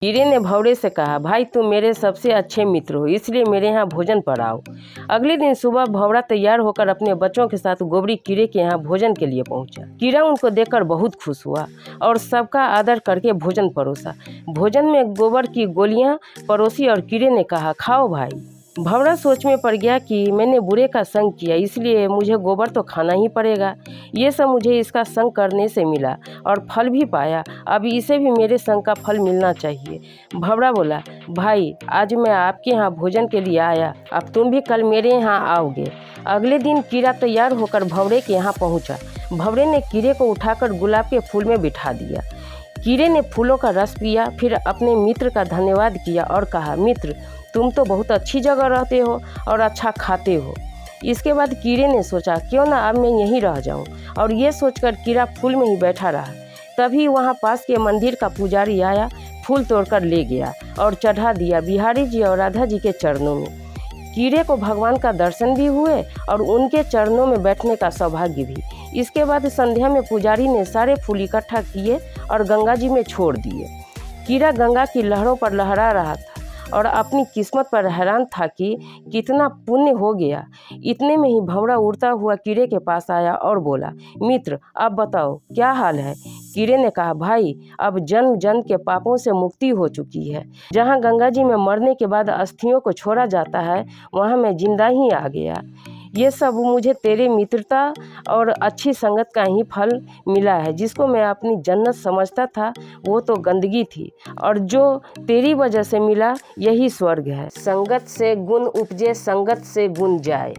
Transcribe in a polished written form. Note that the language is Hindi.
कीड़े ने भंवरे से कहा, भाई तुम मेरे सबसे अच्छे मित्र हो, इसलिए मेरे यहाँ भोजन पर आओ। अगले दिन सुबह भंवरा तैयार होकर अपने बच्चों के साथ गोबरी कीड़े के यहाँ भोजन के लिए पहुँचा। कीड़ा उनको देखकर बहुत खुश हुआ और सबका आदर करके भोजन परोसा। भोजन में गोबर की गोलियाँ परोसी और कीड़े ने कहा, खाओ भाई। भंवरा सोच में पड़ गया कि मैंने बुरे का संग किया, इसलिए मुझे गोबर तो खाना ही पड़ेगा। ये सब मुझे इसका संग करने से मिला और फल भी पाया, अब इसे भी मेरे संग का फल मिलना चाहिए। भंवरा बोला, भाई आज मैं आपके यहाँ भोजन के लिए आया, अब तुम भी कल मेरे यहाँ आओगे। अगले दिन कीड़ा तैयार होकर भंवरे के यहाँ पहुँचा। भंवरे ने कीड़े को उठाकर गुलाब के फूल में बिठा दिया। कीड़े ने फूलों का रस पिया, फिर अपने मित्र का धन्यवाद किया और कहा, मित्र तुम तो बहुत अच्छी जगह रहते हो और अच्छा खाते हो। इसके बाद कीड़े ने सोचा, क्यों ना अब मैं यहीं रह जाऊं, और ये सोचकर कीड़ा फूल में ही बैठा रहा। तभी वहां पास के मंदिर का पुजारी आया, फूल तोड़कर ले गया और चढ़ा दिया बिहारी जी और राधा जी के चरणों में। कीड़े को भगवान का दर्शन भी हुए और उनके चरणों में बैठने का सौभाग्य भी। इसके बाद संध्या में पुजारी ने सारे फूल इकट्ठा किए और गंगा जी में छोड़ दिए। कीड़ा गंगा की लहरों पर लहरा रहा था और अपनी किस्मत पर हैरान था कि कितना पुण्य हो गया। इतने में ही भंवरा उड़ता हुआ कीड़े के पास आया और बोला, मित्र अब बताओ क्या हाल है। कीड़े ने कहा, भाई अब जन्म जन्म के पापों से मुक्ति हो चुकी है। जहाँ गंगा जी में मरने के बाद अस्थियों को छोड़ा जाता है, वहाँ मैं जिंदा ही आ गया। ये सब मुझे तेरे मित्रता और अच्छी संगत का ही फल मिला है। जिसको मैं अपनी जन्नत समझता था वो तो गंदगी थी, और जो तेरी वजह से मिला यही स्वर्ग है। संगत से गुण उपजे, संगत से गुण जाए।